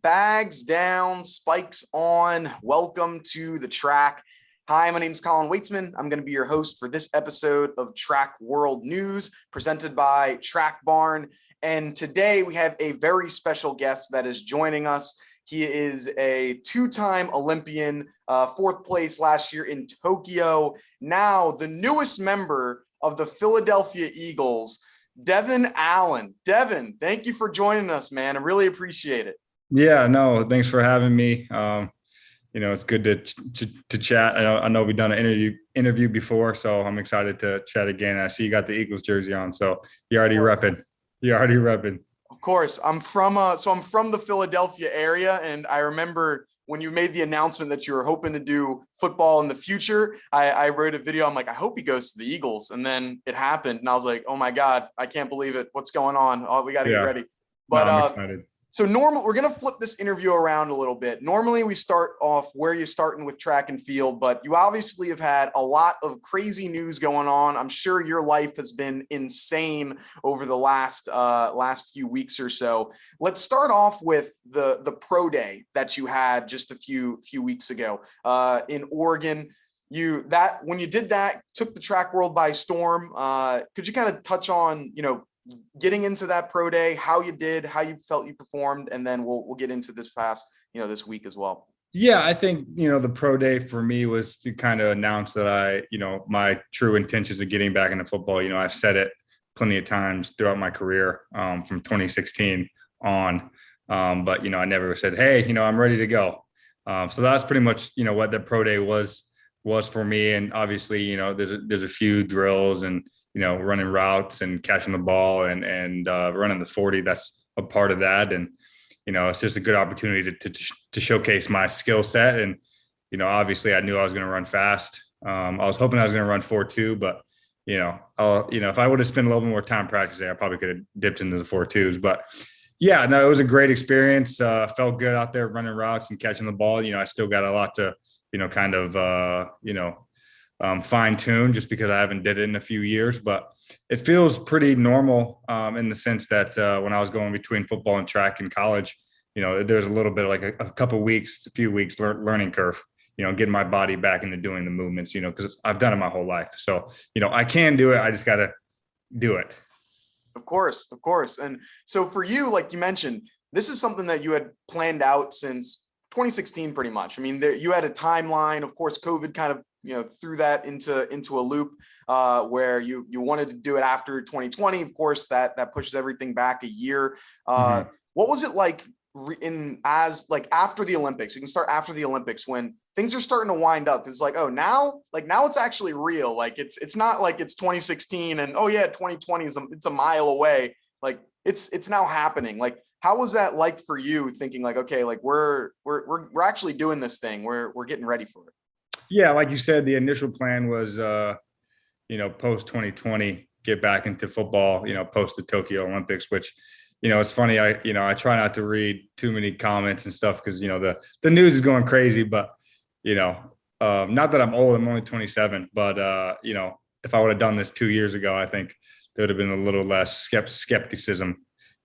Bags down, spikes on. Welcome to the track. Hi, my name is Colin Weitzman. I'm going to be your host for this episode of Track World News presented by Track Barn. And today we have a very special guest that is joining us. He is a two-time Olympian, fourth place last year in Tokyo. Now the newest member of the Philadelphia Eagles, Devon Allen. Devon, thank you for joining us, man. I really appreciate it. Yeah, no, thanks for having me. It's good to chat. I know we've done an interview before, so I'm excited to chat again. I see you got the Eagles jersey on, so you're already repping. You're already repping. Of course, I'm from the Philadelphia area, and I remember when you made the announcement that you were hoping to do football in the future. I wrote a video. I'm like, I hope he goes to the Eagles, and then it happened, and I was like, oh my God, I can't believe it. What's going on? Oh, we got to get ready. But no, I'm excited. So we're going to flip this interview around a little bit. Normally we start off where you're starting with track and field, but you obviously have had a lot of crazy news going on. I'm sure your life has been insane over the last few weeks or so. Let's start off with the pro day that you had just a few weeks ago in Oregon. When you did that, took the track world by storm. Could you kind of touch on, getting into that pro day, how you did, how you felt you performed, and then we'll get into this this week as well. Yeah, I think, the pro day for me was to kind of announce that my true intentions of getting back into football. I've said it plenty of times throughout my career from 2016 on. But, I never said, hey, I'm ready to go. So that's pretty much, what the pro day was for me. And obviously, there's a few drills and, running routes and catching the ball and running the 40. That's a part of that. And, it's just a good opportunity to showcase my skill set. And, obviously I knew I was going to run fast. I was hoping I was going to run 4.2, but, if I would have spent a little bit more time practicing, I probably could have dipped into the 4.2s. But yeah, no, it was a great experience. Felt good out there running routes and catching the ball. I still got a lot to, fine tune just because I haven't did it in a few years, but it feels pretty normal in the sense that when I was going between football and track in college, there's a little bit of like a few weeks learning curve, getting my body back into doing the movements, because I've done it my whole life. So, I can do it. I just got to do it. Of course. And so for you, like you mentioned, this is something that you had planned out since 2016, pretty much. I mean, you had a timeline. Of course, COVID kind of threw that into a loop where you wanted to do it after 2020. Of course, that pushes everything back a year. What was it like after the Olympics? You can start after the Olympics when things are starting to wind up. It's like, oh, now it's actually real. Like it's not like it's 2016 and 2020 it's a mile away. Like it's now happening. Like, how was that like for you, thinking like, okay, like we're actually doing this thing. We're getting ready for it. Yeah, like you said, the initial plan was, post 2020, get back into football, post the Tokyo Olympics, which, it's funny. I try not to read too many comments and stuff because, the news is going crazy, but, not that I'm old, I'm only 27, but, if I would have done this 2 years ago, I think there would have been a little less skepticism,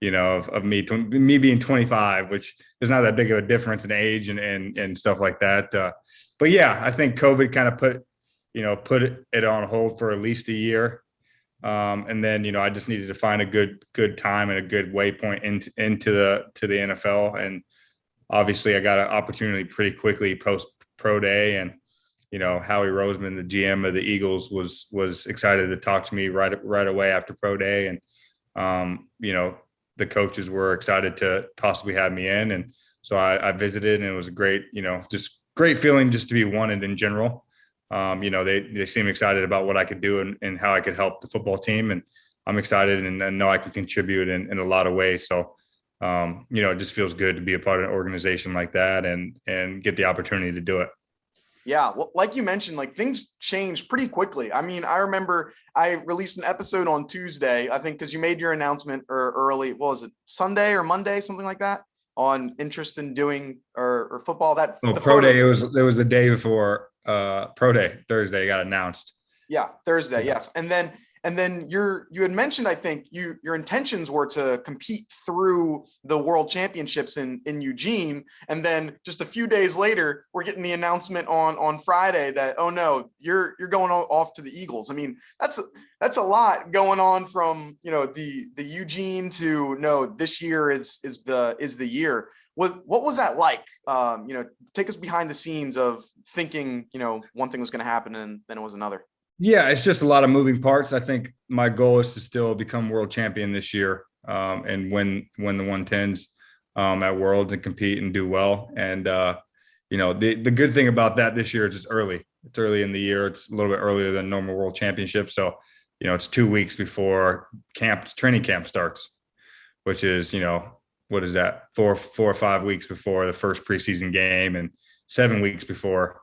of me being 25, which is not that big of a difference in age and stuff like that. But yeah, I think COVID kind of put it on hold for at least a year. And then, I just needed to find a good time and a good waypoint into the NFL. And obviously I got an opportunity pretty quickly post pro day. And, Howie Roseman, the GM of the Eagles, was excited to talk to me right away after pro day. And, the coaches were excited to possibly have me in. And so I visited, and it was a great, just great feeling just to be wanted in general. They seem excited about what I could do and how I could help the football team. And I'm excited and know I can contribute in a lot of ways. So, it just feels good to be a part of an organization like that and get the opportunity to do it. Yeah, well, like you mentioned, like things changed pretty quickly. I mean, I remember I released an episode on Tuesday, I think, because you made your announcement early. What was it, Sunday or Monday, something like that, on interest in doing or football? That pro day. It was the day before pro day. Thursday got announced. Yeah, Thursday. Yes, and then And then you had mentioned, I think your intentions were to compete through the world championships in Eugene. And then just a few days later, we're getting the announcement on Friday that, oh no, you're going off to the Eagles. I mean, that's a lot going on from, the Eugene to no, this year is the year. What was that like? Take us behind the scenes of thinking, one thing was going to happen and then it was another. Yeah, it's just a lot of moving parts. I think my goal is to still become world champion this year, and win the 110s at Worlds and compete and do well. And the good thing about that this year is it's early. It's early in the year. It's a little bit earlier than normal world championship. So, it's 2 weeks before training camp starts, which is, what is that? 4 or 5 weeks before the first preseason game and 7 weeks before,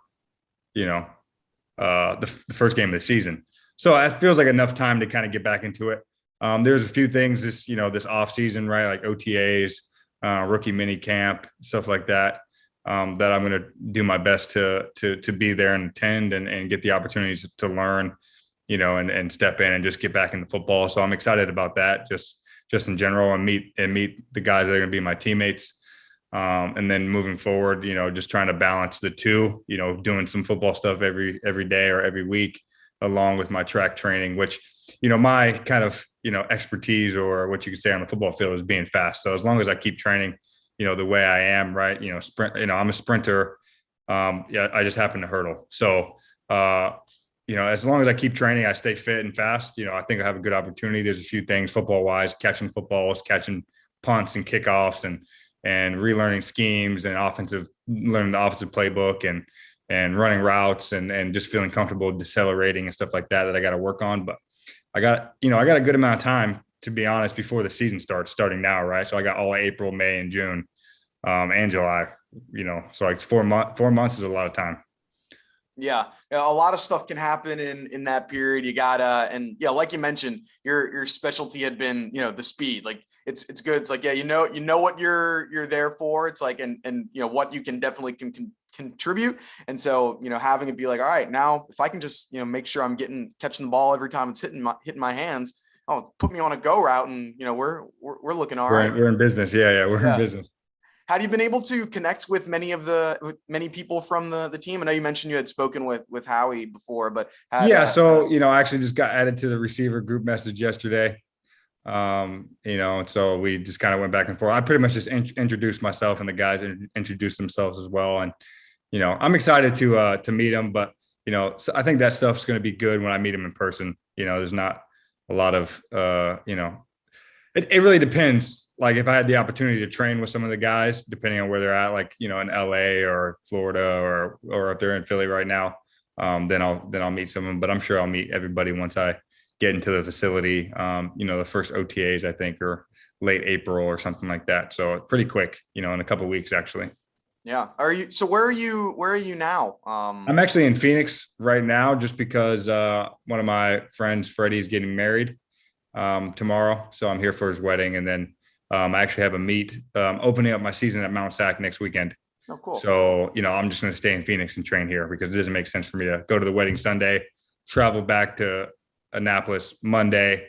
the first game of the season. So it feels like enough time to kind of get back into it. There's a few things this off season, right? Like OTAs, rookie mini camp, stuff like that, that I'm going to do my best to be there and attend and get the opportunities to learn, and step in and just get back into football. So I'm excited about that just in general, and meet the guys that are going to be my teammates. And then moving forward, just trying to balance the two, doing some football stuff every day or every week, along with my track training, which, my kind of, expertise, or what you could say on the football field, is being fast. So as long as I keep training, the way I am, right, sprint, I'm a sprinter. I just happen to hurdle. So, as long as I keep training, I stay fit and fast, I think I have a good opportunity. There's a few things football wise, catching footballs, catching punts and kickoffs, and relearning schemes and learning the offensive playbook and running routes and just feeling comfortable decelerating and stuff like that I got to work on. But I got a good amount of time, to be honest, before the season starting now. Right. So I got all April, May, and June, and July, so like 4 months is a lot of time. Yeah, a lot of stuff can happen in that period. You gotta, and yeah, like you mentioned, your specialty had been, the speed. Like it's good. It's like, yeah, you know what you're there for. It's like, and what you can definitely contribute. And so, having it be like, all right, now if I can just, make sure I'm catching the ball every time it's hitting my hands, oh, put me on a go route, and we're looking all right. We're in business. Yeah, we're in business. Have you been able to connect with many people from the team? I know you mentioned you had spoken with Howie before, but so I actually just got added to the receiver group message yesterday. And so we just kind of went back and forth. I pretty much just introduced myself, and the guys introduced themselves as well. And I'm excited to meet them, but so I think that stuff's going to be good when I meet them in person. There's not a lot of it really depends. Like if I had the opportunity to train with some of the guys, depending on where they're at, like, in LA or Florida or if they're in Philly right now, then I'll meet some of them, but I'm sure I'll meet everybody once I get into the facility. The first OTAs, I think, are late April or something like that. So pretty quick, in a couple of weeks, actually. Yeah. Where are you now? I'm actually in Phoenix right now, just because one of my friends, Freddie, is getting married tomorrow. So I'm here for his wedding. And then I actually have a meet opening up my season at Mount Sac next weekend. Oh, cool. So, I'm just going to stay in Phoenix and train here, because it doesn't make sense for me to go to the wedding Sunday, travel back to Annapolis Monday,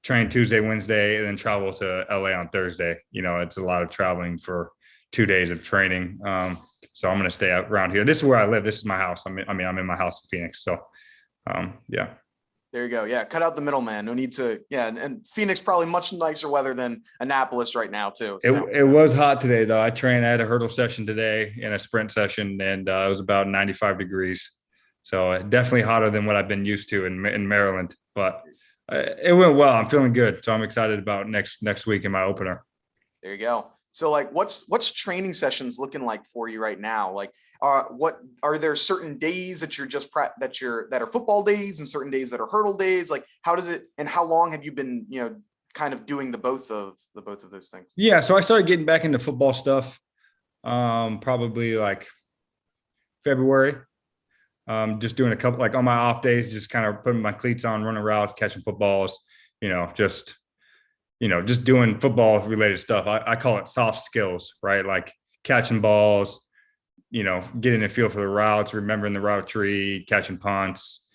train Tuesday, Wednesday, and then travel to LA on Thursday. It's a lot of traveling for 2 days of training. So I'm going to stay around here. This is where I live. This is my house. I'm in my house in Phoenix. So, yeah. There you go. Yeah. Cut out the middleman. No need to. Yeah. And Phoenix, probably much nicer weather than Annapolis right now too. So. It was hot today though. I had a hurdle session today and a sprint session, and it was about 95 degrees. So definitely hotter than what I've been used to in Maryland, but it went well. I'm feeling good. So I'm excited about next week in my opener. There you go. So like, what's training sessions looking like for you right now? Like, what are there certain days that you're that are football days, and certain days that are hurdle days? Like, how does it, and how long have you been, kind of doing both of those things? Yeah. So I started getting back into football stuff, probably like February. Just doing a couple, like on my off days, just kind of putting my cleats on, running routes, catching footballs, just doing football related stuff. I call it soft skills, right? Like catching balls, getting a feel for the routes, remembering the route tree, catching punts,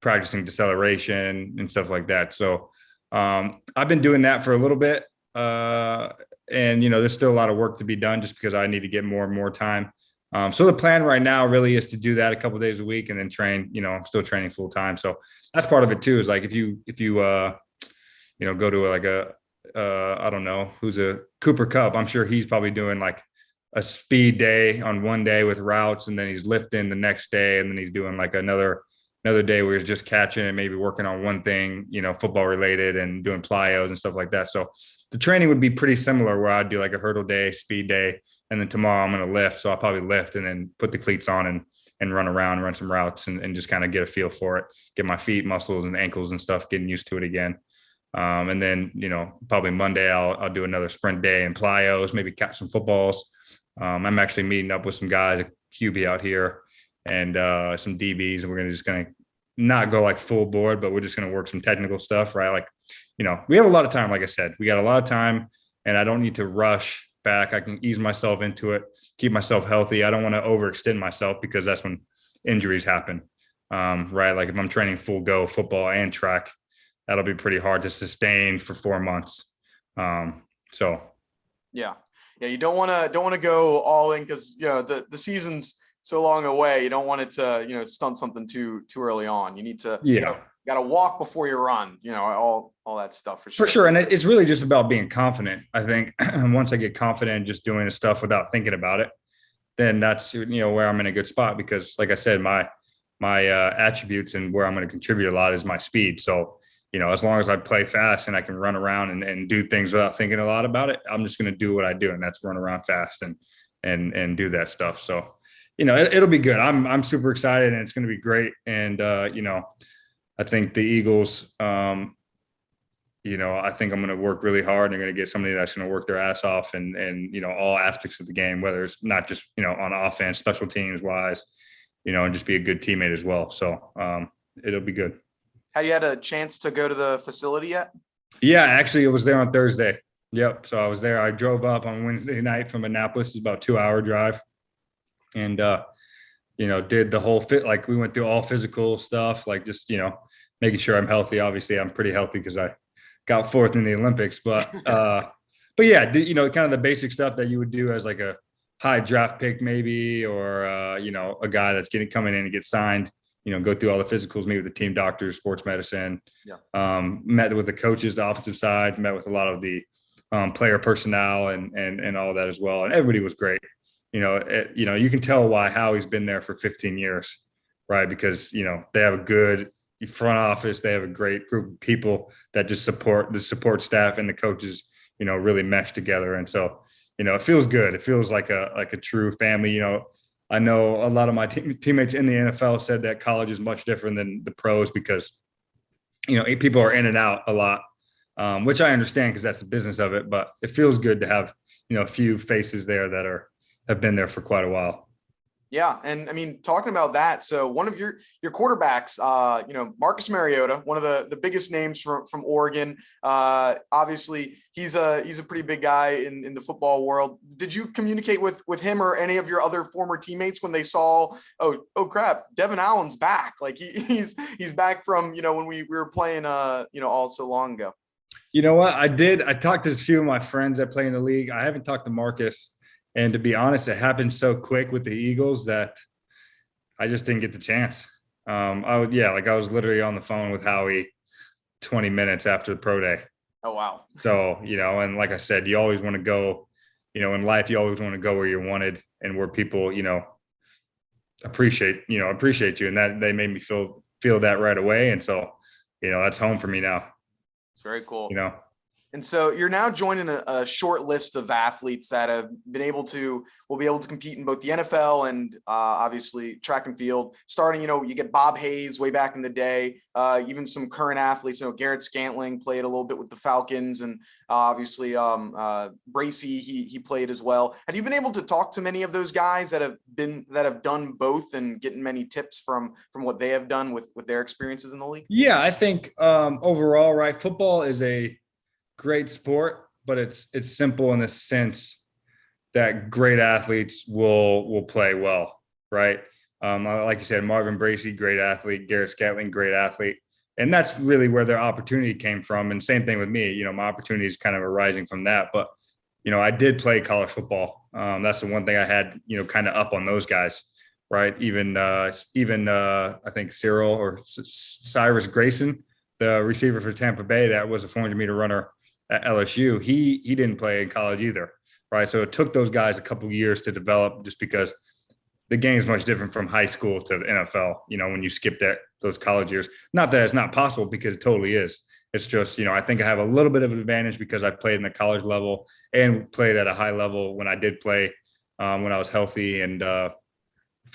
practicing deceleration and stuff like that. So I've been doing that for a little bit. And, there's still a lot of work to be done just because I need to get more and more time. So the plan right now really is to do that a couple of days a week and then train, still training full time. So that's part of it too, is like, if you go to like I don't know, who's a Cooper Cup, I'm sure he's probably doing like a speed day on one day with routes, and then he's lifting the next day. And then he's doing like another day where he's just catching and maybe working on one thing, football related, and doing plyos and stuff like that. So the training would be pretty similar, where I'd do like a hurdle day, speed day, and then tomorrow I'm going to lift. So I'll probably lift and then put the cleats on and run around, run some routes, and just kind of get a feel for it, get my feet, muscles, and ankles and stuff getting used to it again. And then, probably Monday I'll do another sprint day and plyos, maybe catch some footballs. I'm actually meeting up with some guys, a QB out here, and some DBs, and we're just going to not go like full board, but we're just going to work some technical stuff, right? Like, we have a lot of time. Like I said, we got a lot of time, and I don't need to rush back. I can ease myself into it, keep myself healthy. I don't want to overextend myself, because that's when injuries happen, right? Like if I'm training full go football and track, that'll be pretty hard to sustain for 4 months. So. Yeah. You don't want to go all in, because, the season's so long away. You don't want it to, stunt something too early on. You need to, got to walk before you run, all that stuff for sure. For sure. And it's really just about being confident. I think once I get confident just doing the stuff without thinking about it, then that's, where I'm in a good spot, because like I said, my attributes and where I'm going to contribute a lot is my speed. So, as long as I play fast and I can run around and do things without thinking a lot about it, I'm just going to do what I do. And that's run around fast and do that stuff. So, it'll be good. I'm super excited, and it's going to be great. And, I think the Eagles, I think I'm going to work really hard, and they're going to get somebody that's going to work their ass off and, all aspects of the game, whether it's not just, on offense, special teams wise, and just be a good teammate as well. So it'll be good. Have you had a chance to go to the facility yet? Yeah, actually it was there on Thursday. Yep. So I was there. I drove up on Wednesday night from Annapolis. It's about a 2-hour drive. And, did the whole fit. Like we went through all physical stuff, like just, making sure I'm healthy. Obviously I'm pretty healthy because I got 4th in the Olympics, but yeah, kind of the basic stuff that you would do as like a high draft pick maybe, or, a guy that's coming in and get signed, go through all the physicals, meet with the team doctors, sports medicine, met with the coaches, the offensive side, met with a lot of the player personnel and all that as well. And everybody was great. You can tell why Howie's been there for 15 years, right? Because, they have a good front office. They have a great group of people that just support the support staff, and the coaches, really mesh together. And so, it feels good. It feels like a true family. I know a lot of my teammates in the NFL said that college is much different than the pros, because, people are in and out a lot, which I understand because that's the business of it. But it feels good to have, a few faces there that have been there for quite a while. Yeah. And I mean, talking about that, so one of your quarterbacks, Marcus Mariota, one of the biggest names from Oregon, obviously he's a pretty big guy in the football world. Did you communicate with him or any of your other former teammates when they saw, oh crap, Devon Allen's back? Like he's back from, when we were playing, all so long ago. You know what? I did. I talked to a few of my friends that play in the league. I haven't talked to Marcus. And to be honest, it happened so quick with the Eagles that I just didn't get the chance. I was literally on the phone with Howie 20 minutes after the pro day. Oh, wow. So, and like I said, you always want to go, in life, you always want to go where you're wanted and where people, appreciate you. And that they made me feel that right away. And so, that's home for me now. It's very cool. And so you're now joining a short list of athletes that have will be able to compete in both the NFL and obviously track and field. Starting, you get Bob Hayes way back in the day, even some current athletes. Garrett Scantling played a little bit with the Falcons, and obviously Bracey he played as well. Have you been able to talk to many of those guys that have done both and getting many tips from what they have done with their experiences in the league? Yeah, I think overall, right, football is a great sport, but it's simple in the sense that great athletes will play well, right? Like you said, Marvin Bracy, great athlete. Garrett Scatling, great athlete. And that's really where their opportunity came from. And same thing with me. My opportunities kind of arising from that. But, I did play college football. That's the one thing I had, kind of up on those guys, right? Even I think Cyril or Cyrus Grayson, the receiver for Tampa Bay, that was a 400-meter runner at LSU. He didn't play in college either, right? So it took those guys a couple of years to develop, just because the game is much different from high school to the NFL, when you skip those college years. Not that it's not possible, because it totally is. It's just, I think I have a little bit of an advantage because I played in the college level and played at a high level when I did play, when I was healthy. And,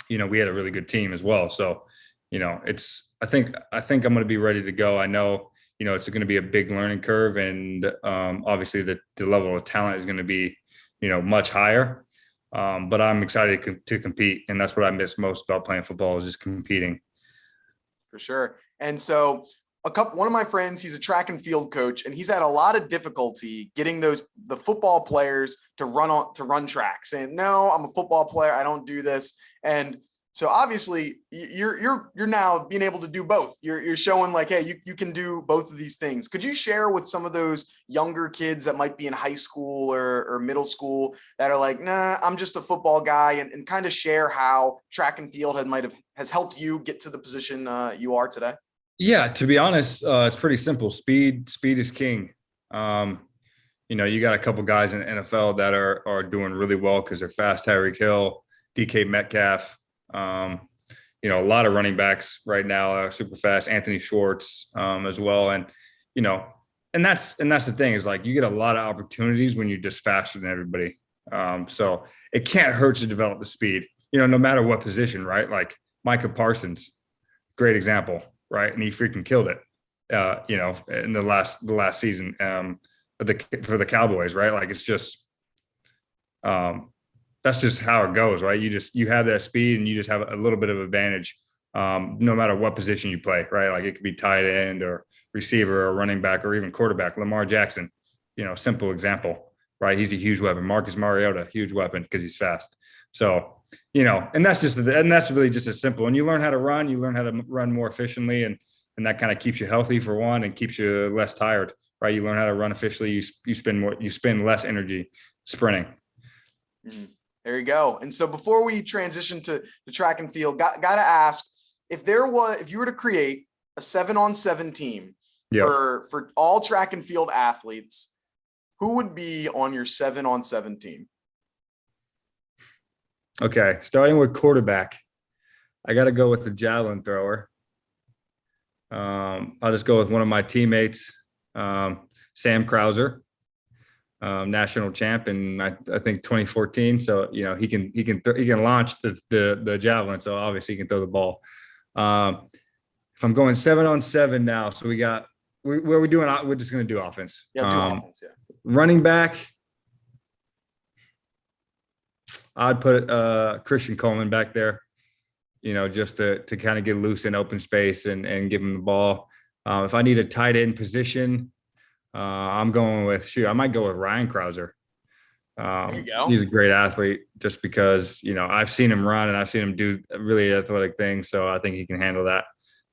we had a really good team as well. So, I think I'm going to be ready to go. I know, it's going to be a big learning curve, and obviously the level of talent is going to be, much higher. But I'm excited to compete, and that's what I miss most about playing football, is just competing. For sure. And so one of my friends, he's a track and field coach, and he's had a lot of difficulty getting the football players to run tracks, saying, no, I'm a football player, I don't do this. And so obviously you're now being able to do both. You're showing like, hey, you can do both of these things. Could you share with some of those younger kids that might be in high school or middle school that are like, nah, I'm just a football guy, and kind of share how track and field has helped you get to the position you are today? Yeah, to be honest, it's pretty simple. Speed is king. You got a couple guys in the NFL that are doing really well because they're fast. Tyreek Hill, DK Metcalf. A lot of running backs right now are super fast. Anthony Schwartz as well, and that's the thing, is like, you get a lot of opportunities when you're just faster than everybody. So it can't hurt to develop the speed. No matter what position, right? Like Micah Parsons, great example, right? And he freaking killed it. In the last season for the Cowboys, right? Like, it's just that's just how it goes, right? You have that speed, and you just have a little bit of advantage, no matter what position you play, right? Like, it could be tight end or receiver or running back or even quarterback. Lamar Jackson, simple example, right? He's a huge weapon. Marcus Mariota, huge weapon because he's fast. So, and that's really just as simple. And you learn how to run more efficiently, and that kind of keeps you healthy for one, and keeps you less tired, right? You learn how to run efficiently. You spend less energy sprinting. Mm-hmm. There you go. And so before we transition to the track and field, got to ask, if you were to create a 7-on-7 team for all track and field athletes, who would be on your 7-on-7 team? Okay, starting with quarterback, I got to go with the javelin thrower. I'll just go with one of my teammates, Sam Krauser, national champ in I think 2014. So he can launch the javelin. So obviously he can throw the ball. If I'm going 7-on-7 now, so we're doing. We're just going to do offense. Yeah, do offense. Yeah. Running back, I'd put Christian Coleman back there, just to kind of get loose in open space and give him the ball. If I need a tight end position, I'm going with I might go with Ryan Krauser. There you go. He's a great athlete, just because I've seen him run and I've seen him do really athletic things, so I think he can handle that.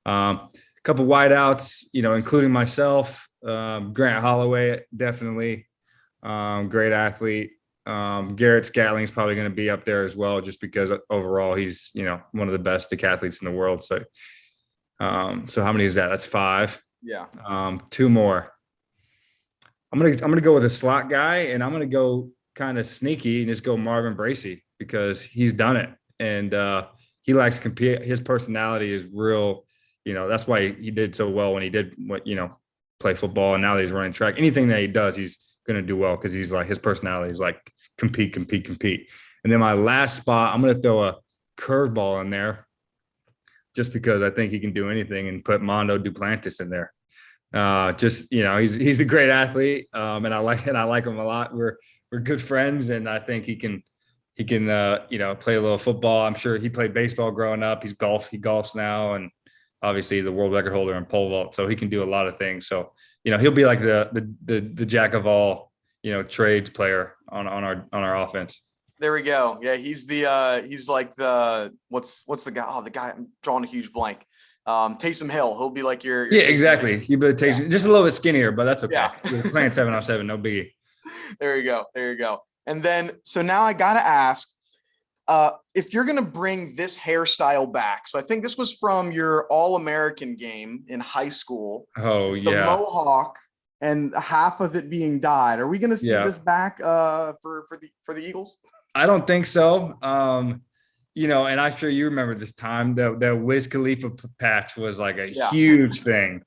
A couple wideouts, including myself, Grant Holloway, definitely, great athlete. Garrett Scatling is probably going to be up there as well, just because overall he's one of the best decathletes in the world. So how many is that? That's 5. Yeah. 2 more. I'm gonna go with a slot guy, and I'm gonna go kind of sneaky and just go Marvin Bracy, because he's done it, and he likes to compete. His personality is real. That's why he did so well when he did play football, and now that he's running track. Anything that he does, he's gonna do well, because he's like, his personality is like compete. And then my last spot, I'm gonna throw a curveball in there, just because I think he can do anything, and put Mondo Duplantis in there. He's a great athlete, and I like him a lot. We're good friends, and I think he can play a little football. I'm sure he played baseball growing up. He golfs now, and obviously the world record holder in pole vault, so he can do a lot of things. So he'll be like the jack of all trades player on our offense. There we go. Yeah, he's like what's the guy? Oh, the guy, I'm drawing a huge blank. Taysom Hill. He'll be like your Yeah, Taysom Hill. exactly. He better take just a little bit skinnier, but that's okay. Yeah. He was playing 7-on-7, no biggie. There you go. There you go. And then, so now I got to ask, if you're going to bring this hairstyle back. So I think this was from your All-American game in high school. Oh, The yeah. mohawk and half of it being dyed. Are we going to see Yeah. this back for the Eagles? I don't think so. You know, and I'm sure you remember this time that Wiz Khalifa patch was like a huge thing.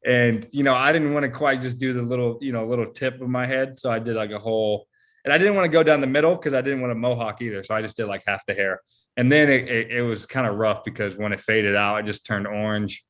And, you know, I didn't want to quite just do the little tip of my head. So I did like a whole, and I didn't want to go down the middle because I didn't want a mohawk either. So I just did like half the hair. And then it was kind of rough because when it faded out, it just turned orange.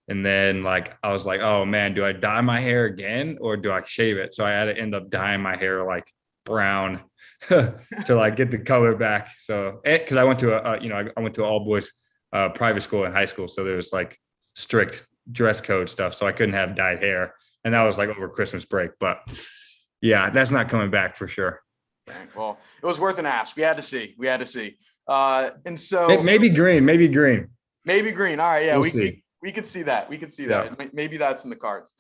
And then like, I was like, oh man, do I dye my hair again or do I shave it? So I had to end up dyeing my hair like brown to like get the color back. So, cause I went to I went to an all boys private school in high school. So there was like strict dress code stuff. So I couldn't have dyed hair. And that was like over Christmas break, but yeah, that's not coming back for sure. Well, it was worth an ask. We had to see. And so maybe green. Maybe green. All right. Yeah, we could see that. Maybe that's in the cards.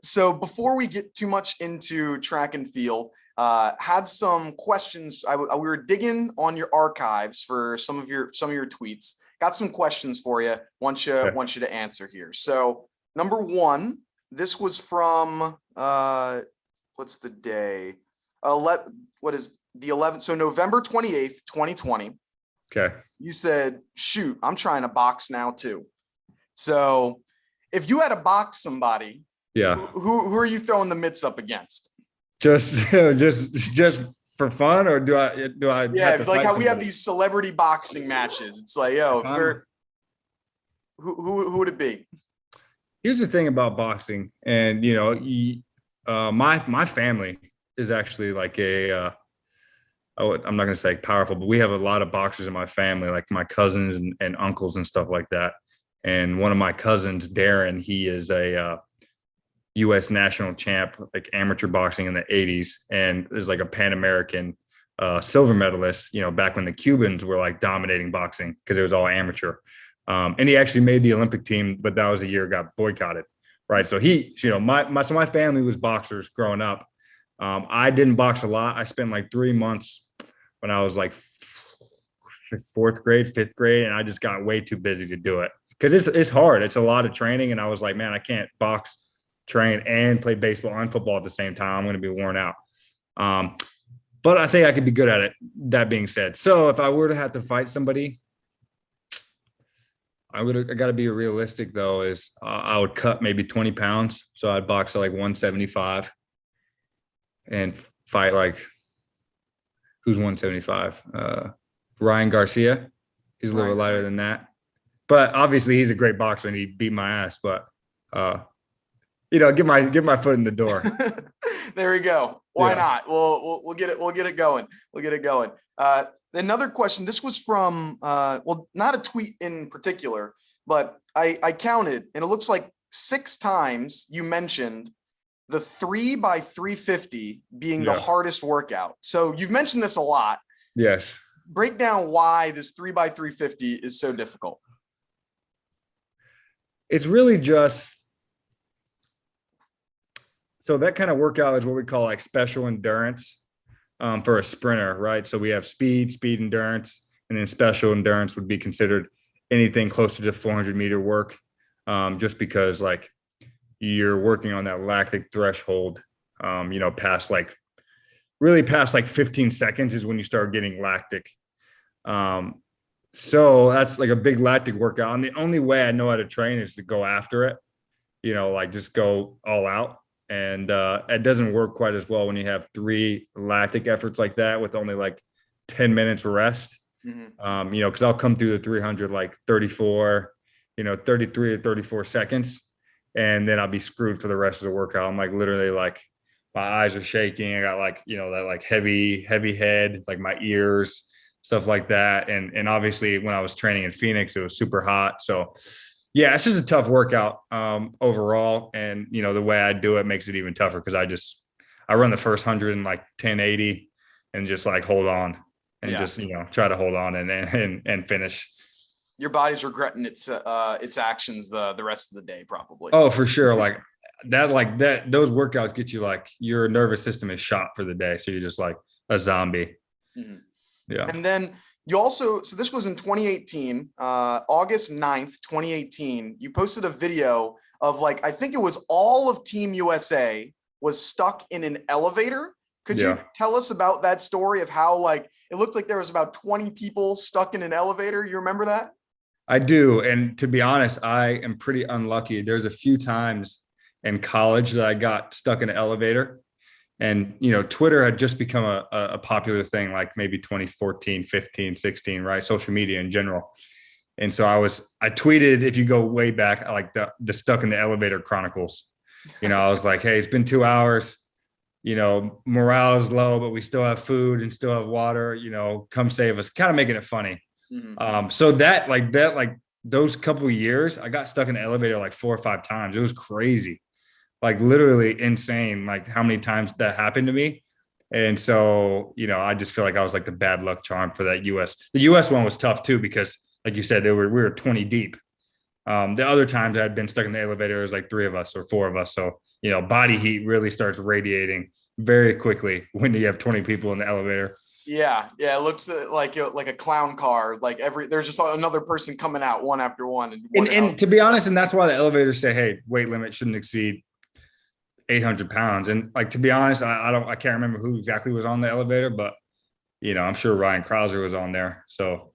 So before we get too much into track and field, had some questions. We were digging on your archives for some of your tweets. Got some questions for you. Want you to answer here. So number one, this was from what's the day? What is the 11th? So November 28th, 2020. Okay. You said, shoot, I'm trying to box now too. So if you had to box somebody, who are you throwing the mitts up against? Just for fun, or do I? Yeah, like how we have these celebrity boxing matches. It's like, who would it be? Here's the thing about boxing, and you know, my family is actually like I'm not going to say powerful, but we have a lot of boxers in my family, like my cousins and uncles and stuff like that. And one of my cousins, Darren, he is a U.S. national champ, like amateur boxing in the 80s, and is like a Pan American silver medalist, you know, back when the Cubans were like dominating boxing because it was all amateur. And he actually made the Olympic team, but that was a year it got boycotted. Right. So my family was boxers growing up. I didn't box a lot. I spent like 3 months when I was like fourth grade, fifth grade, and I just got way too busy to do it because it's hard. It's a lot of training. And I was like, man, I can't box, train, and play baseball and football at the same time. I'm going to be worn out. But I think I could be good at it. That being said, so if I were to have to fight somebody, I got to be realistic though, is I would cut maybe 20 pounds. So I'd box at like 175 and fight like, who's 175? Ryan Garcia. He's a little lighter than that, but obviously he's a great boxer and he beat my ass, but you know, get my foot in the door. There we go. Why not? We'll get it going. Another question. This was from not a tweet in particular, but I counted, and it looks like 6 times you mentioned the 3x350 being the hardest workout. So you've mentioned this a lot. Yes. Break down why this 3x350 is so difficult. It's really just, so that kind of workout is what we call like special endurance for a sprinter, right? So we have speed endurance, and then special endurance would be considered anything closer to 400-meter work, just because like you're working on that lactic threshold, you know, past like 15 seconds is when you start getting lactic. So that's like a big lactic workout. And the only way I know how to train is to go after it, you know, like just go all out. And it doesn't work quite as well when you have 3 lactic efforts like that with only like 10 minutes rest. Mm-hmm. You know, because I'll come through the 300 like 34, you know, 33 or 34 seconds, and then I'll be screwed for the rest of the workout. I'm like literally like my eyes are shaking. I got like, you know, that like heavy head, like my ears, stuff like that. And obviously when I was training in Phoenix, it was super hot. So yeah, it's just a tough workout overall. And, you know, the way I do it makes it even tougher because I run the first 100 in like 1080 and just like hold on. and just, try to hold on and finish. Your body's regretting its actions the rest of the day, probably. Oh, for sure. Like that, those workouts get you like your nervous system is shot for the day. So you're just like a zombie. Mm-hmm. Yeah. And then you also, so this was in 2018, August 9th, 2018, you posted a video of like, I think it was all of Team USA was stuck in an elevator. Could you tell us about that story of how like, it looked like there was about 20 people stuck in an elevator? You remember that? I do. And to be honest, I am pretty unlucky. There's a few times in college that I got stuck in an elevator. And, Twitter had just become a popular thing, like maybe 2014, 15, 16, right? Social media in general. And so I tweeted, if you go way back, like the stuck in the elevator chronicles, I was like, hey, it's been 2 hours, morale is low, but we still have food and still have water, come save us, kind of making it funny. Mm-hmm. So those couple of years, I got stuck in the elevator like 4 or 5 times. It was crazy. Like literally insane, like how many times that happened to me. And so, I just feel like I was like the bad luck charm for that The US one was tough too, because like you said, we were 20 deep. The other times I'd been stuck in the elevator, it was like 3 of us or 4 of us. So, body heat really starts radiating very quickly when you have 20 people in the elevator. Yeah. It looks like a clown car. Like there's just another person coming out one after one. And to be honest, and that's why the elevators say, hey, weight limit shouldn't exceed 800 pounds. And like, to be honest, I can't remember who exactly was on the elevator, but I'm sure Ryan Krauser was on there. So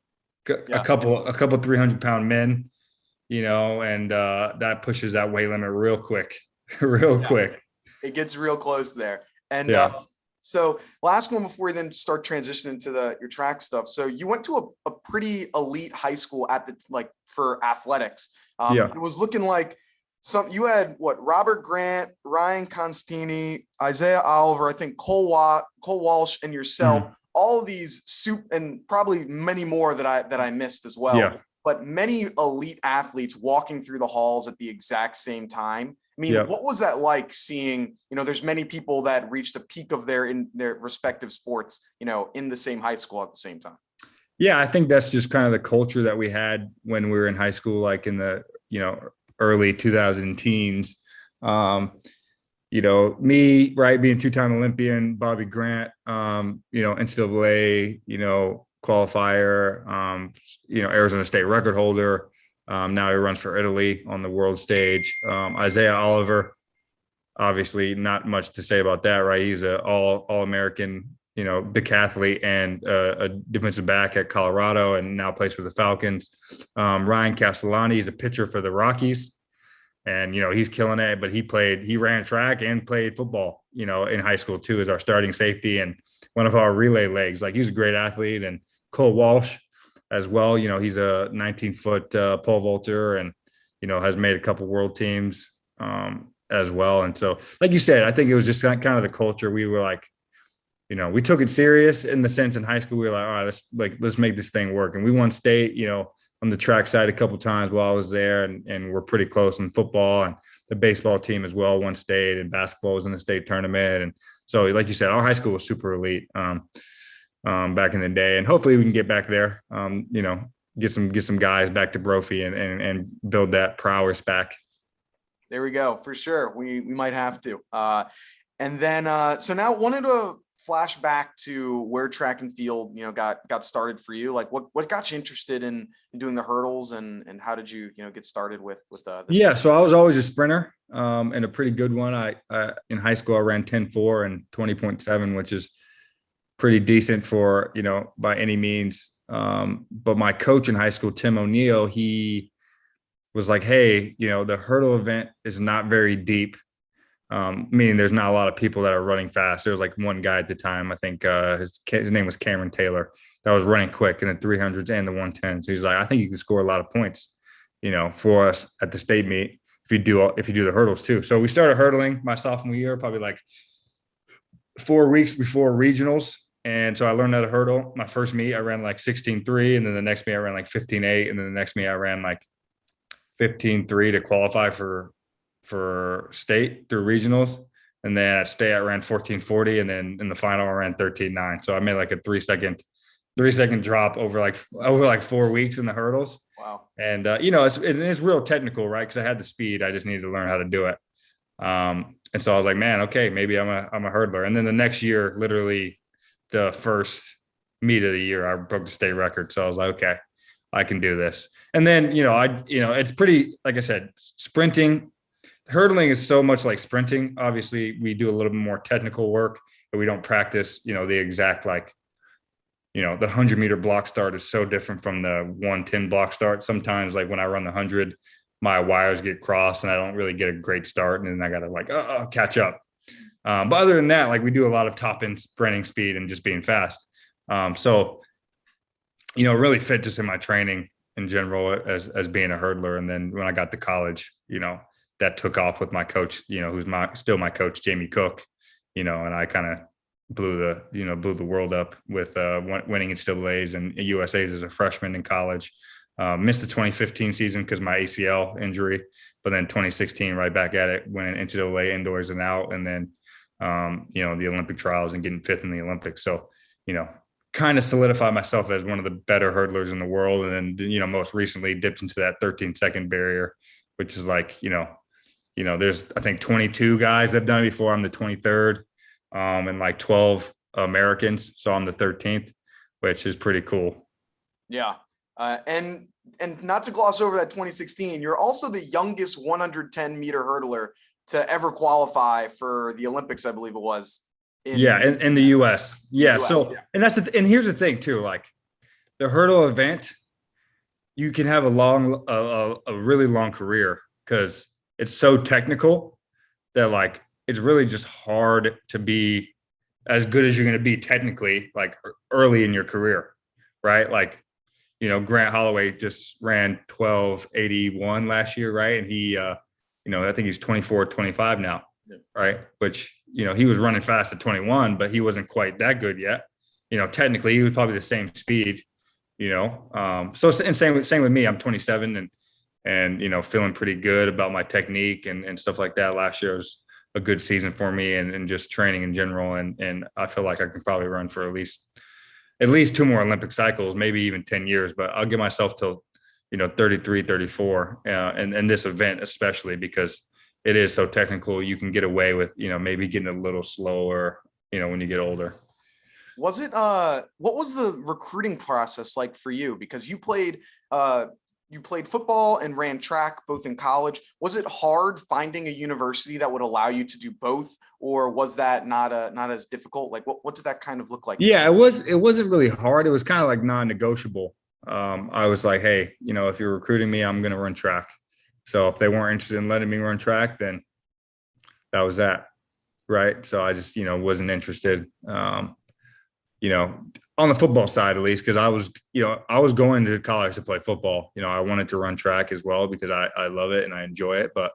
a couple 300-pound men, and that pushes that weight limit real quick, quick. It gets real close there. And so last one before we then start transitioning to your track stuff. So you went to a pretty elite high school for athletics. It was looking like you had Robert Grant, Ryan Constantini, Isaiah Oliver, I think Cole Walsh, and yourself. Mm-hmm. All of these and probably many more that I missed as well. Yeah. But many elite athletes walking through the halls at the exact same time. I mean, what was that like seeing? There's many people that reach the peak of in their respective sports, in the same high school at the same time. Yeah, I think that's just kind of the culture that we had when we were in high school, like in the early 2000 teens. Me, right, being 2-time Olympian, Bobby Grant, NCAA, qualifier, Arizona State record holder. Now he runs for Italy on the world stage. Isaiah Oliver, obviously not much to say about that, right? He's an all-American, decathlete and a defensive back at Colorado and now plays for the Falcons. Ryan Castellani is a pitcher for the Rockies. And, he's killing it, but he ran track and played football, in high school too, as our starting safety and one of our relay legs. Like, he's a great athlete. And Cole Walsh as well, he's a 19-foot pole vaulter and, has made a couple world teams as well. And so, like you said, I think it was just kind of the culture. We were like, we took it serious in the sense in high school. We were like, all right, let's make this thing work. And we won state, on the track side a couple of times while I was there, and we're pretty close in football, and the baseball team as well won state, and basketball was in the state tournament. And so, like you said, our high school was super elite back in the day, and hopefully we can get back there. Get some guys back to Brophy and build that prowess back. There we go, for sure. We might have to. And then so now wanted to flash back to where track and field, got started for you. Like what got you interested in doing the hurdles, and how did you, get started with Yeah. So I was always a sprinter, and a pretty good one. I in high school, I ran 10.4 and 20.7, which is pretty decent for, by any means. But my coach in high school, Tim O'Neill, he was like, hey, the hurdle event is not very deep. Meaning there's not a lot of people that are running fast. There was like one guy at the time, I think his name was Cameron Taylor, that was running quick in the 300s and the 110s. So he's like, I think you can score a lot of points, for us at the state meet if you do the hurdles too. So we started hurdling my sophomore year, probably like 4 weeks before regionals. And so I learned how to hurdle. My first meet, I ran like 16.3, and then the next meet I ran like 15.8, and then the next meet I ran like 15.3 to qualify for state through regionals. And then at state I ran 14.40, and then in the final I ran 13.9. So I made like a 3-second 3-second drop over like 4 weeks in the hurdles. Wow. And, it's real technical, right? Because I had the speed. I just needed to learn how to do it. And so I was like, man, okay, maybe I'm a hurdler. And then the next year, literally the first meet of the year, I broke the state record. So I was like, okay, I can do this. And then, it's pretty, like I said, sprinting, hurdling is so much like sprinting. Obviously, we do a little bit more technical work, but we don't practice, the exact, like, the 100-meter block start is so different from the 110 block start. Sometimes, like when I run the 100, my wires get crossed and I don't really get a great start. And then I got to like, catch up. But other than that, like we do a lot of top end sprinting speed and just being fast. So, really fit just in my training in general as being a hurdler. And then when I got to college, that took off with my coach, who's still my coach, Jamie Cook, and I kind of blew the world up with winning NCAAs and USAs as a freshman in college. Missed the 2015 season because my ACL injury, but then 2016 right back at it, winning NCAA indoors and out, and then the Olympic trials and getting fifth in the Olympics. So kind of solidified myself as one of the better hurdlers in the world, and then most recently dipped into that 13-second barrier, which is like there's I think 22 guys that have done it before. I'm the 23rd, and like 12 Americans, so I'm the 13th, which is pretty cool. Yeah. And not to gloss over that 2016, you're also the youngest 110-meter hurdler to ever qualify for the Olympics, I believe it was. In the US. Yeah. US, so, yeah. and here's the thing too, like the hurdle event, you can have a really long career because it's so technical that like, it's really just hard to be as good as you're going to be technically, like early in your career. Right. Like, Grant Holloway just ran 12:81 last year. Right. And he, I think he's 24, 25 now. Yeah. Right. Which, he was running fast at 21, but he wasn't quite that good yet. Technically he was probably the same speed, so, and same with me. I'm 27 and feeling pretty good about my technique and stuff like that. Last year was a good season for me and just training in general. And I feel like I can probably run for at least 2 more Olympic cycles, maybe even 10 years, but I'll give myself till, 33, 34. And this event, especially because it is so technical, you can get away with, maybe getting a little slower, when you get older. Was it, what was the recruiting process like for you? Because you played football and ran track both in college. Was it hard finding a university that would allow you to do both, or was that not as difficult? Like what did that kind of look like? Yeah, it wasn't really hard. It was kind of like non-negotiable. I was like, hey, if you're recruiting me, I'm going to run track. So if they weren't interested in letting me run track, then that was that. Right. So I just, wasn't interested, on the football side, at least, because I was going to college to play football. I wanted to run track as well because I love it and I enjoy it. But,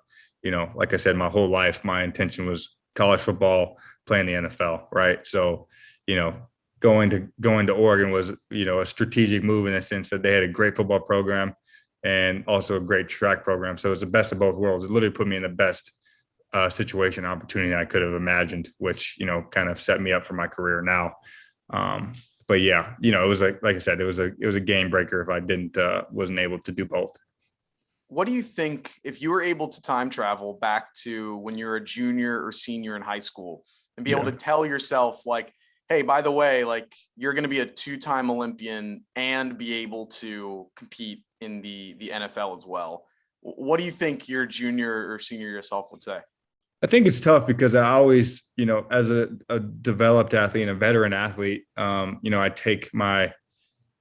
like I said, my whole life, my intention was college football, playing the NFL. Right. So, going to Oregon was, a strategic move in the sense that they had a great football program and also a great track program. So it was the best of both worlds. It literally put me in the best situation, opportunity I could have imagined, which, kind of set me up for my career now. But yeah, it was like I said, it was a game breaker if I wasn't able to do both. What do you think if you were able to time travel back to when you're a junior or senior in high school and be able to tell yourself like, hey, by the way, like you're going to be a 2-time Olympian and be able to compete in the NFL as well. What do you think your junior or senior yourself would say? I think it's tough because I always, as a developed athlete and a veteran athlete, I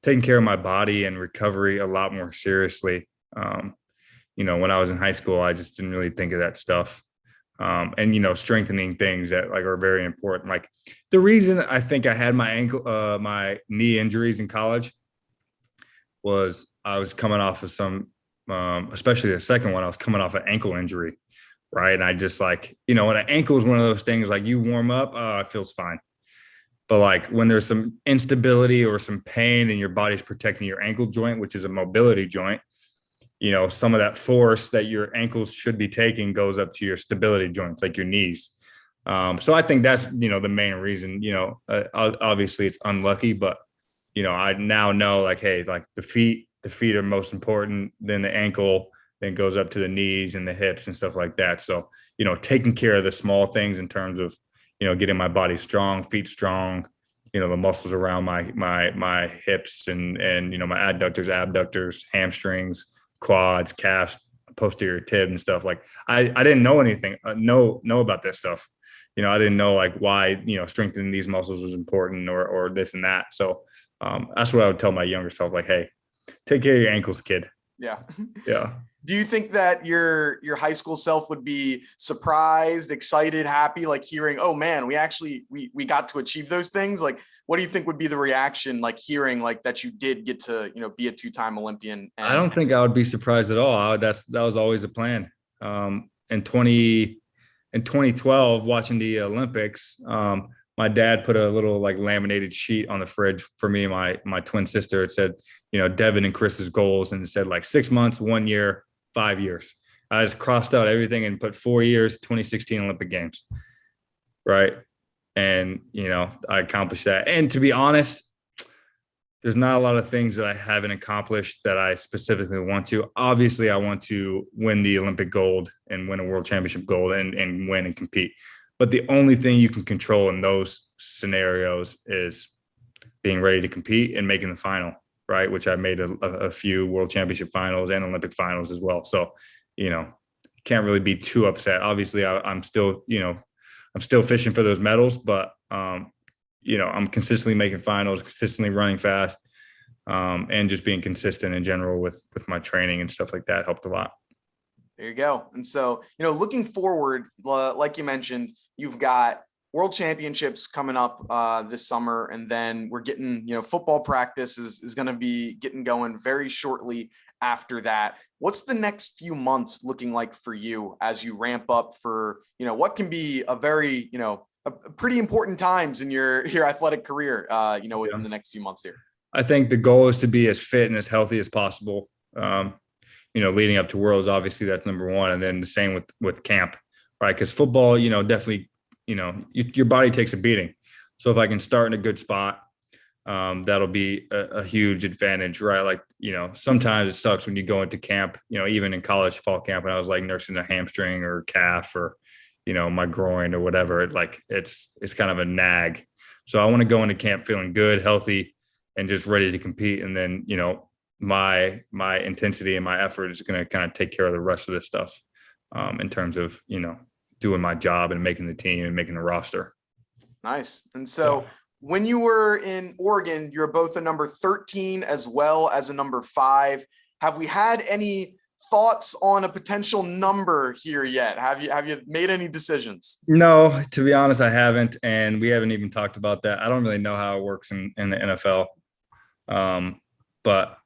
taking care of my body and recovery a lot more seriously. When I was in high school, I just didn't really think of that stuff. And strengthening things that like are very important. Like the reason I think I had my knee injuries in college was I was coming off of some, especially the second one, I was coming off an ankle injury. Right. And I just like, an ankle is one of those things like you warm up, it feels fine. But like when there's some instability or some pain and your body's protecting your ankle joint, which is a mobility joint, some of that force that your ankles should be taking goes up to your stability joints, like your knees. So I think that's, the main reason, obviously it's unlucky, but I now know like, hey, like the feet are most important, then the ankle, then goes up to the knees and the hips and stuff like that. So, taking care of the small things in terms of, getting my body strong, feet strong, the muscles around my hips and my adductors, abductors, hamstrings, quads, calves, posterior tib and stuff. Like I didn't know anything, know about this stuff. I didn't know like why, strengthening these muscles was important or this and that. So that's what I would tell my younger self, like, hey, take care of your ankles, kid. Yeah. Yeah. Do you think that your high school self would be surprised, excited, happy, like hearing, oh man, we got to achieve those things? Like, what do you think would be the reaction, like hearing like that you did get to, be a two-time Olympian? I don't think I would be surprised at all. That was always a plan. In 2012, watching the Olympics, my dad put a little like laminated sheet on the fridge for me and my twin sister. It said, Devon and Chris's goals, and it said like 6 months, 1 year, 5 years. I just crossed out everything and put 4 years, 2016 Olympic Games. Right. And, I accomplished that. And to be honest, there's not a lot of things that I haven't accomplished that I specifically want to. Obviously, I want to win the Olympic gold and win a world championship gold and win and compete. But the only thing you can control in those scenarios is being ready to compete and making the final, right? Which I made a few world championship finals and Olympic finals as well. So, can't really be too upset. Obviously, I'm still fishing for those medals, but I'm consistently making finals, consistently running fast, and just being consistent in general with my training and stuff like that helped a lot. There you go. And so, looking forward, like you mentioned, you've got world championships coming up this summer, and then we're getting, football practice is going to be getting going very shortly after that. What's the next few months looking like for you as you ramp up for, what can be a very, a pretty important times in your athletic career, within the next few months here? I think the goal is to be as fit and as healthy as possible. Leading up to Worlds, obviously that's number one. And then the same with camp, right? Because football, definitely, your body takes a beating. So if I can start in a good spot, that'll be a huge advantage, right? Like, sometimes it sucks when you go into camp, even in college fall camp, and I was like nursing a hamstring or calf or, my groin or whatever. It's kind of a nag. So I want to go into camp feeling good, healthy, and just ready to compete. And then, my intensity and my effort is going to kind of take care of the rest of this stuff, in terms of, doing my job and making the team and making the roster. Nice. And so when you were in Oregon, you're both a number 13 as well as a number 5. Have we had any thoughts on a potential number here yet? Have you made any decisions? No, to be honest, I haven't. And we haven't even talked about that. I don't really know how it works in the NFL. But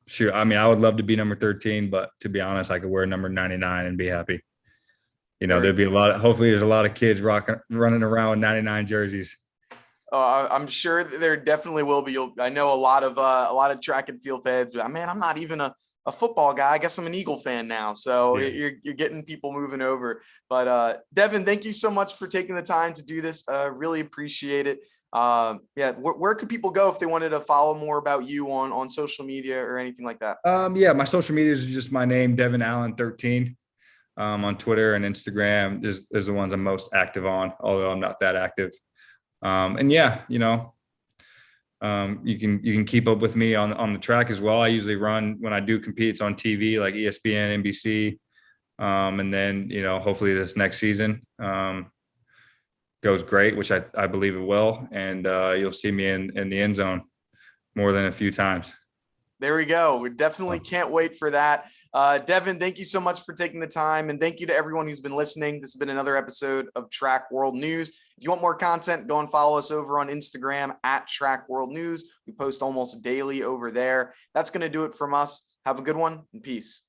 sure, I mean, I would love to be number 13, but to be honest, I could wear number 99 and be happy. There'd be hopefully there's a lot of kids running around with 99 jerseys. I'm sure there definitely will be. I know a lot of track and field fans, but man, I'm not even a football guy. I guess I'm an Eagle fan now. So yeah. You're getting people moving over. But Devon, thank you so much for taking the time to do this. Really appreciate it. Where could people go if they wanted to follow more about you on social media or anything like that? My social media is just my name, Devon Allen 13. On Twitter and Instagram is the ones I'm most active on, although I'm not that active. You can keep up with me on the track as well. I usually run when I do compete, it's on TV like ESPN, NBC. And then, hopefully this next season goes great, which I believe it will. And you'll see me in the end zone more than a few times. There we go. We definitely can't wait for that. Devon, thank you so much for taking the time. And thank you to everyone who's been listening. This has been another episode of Track World News. If you want more content, go and follow us over on Instagram at Track World News. We post almost daily over there. That's going to do it from us. Have a good one and peace.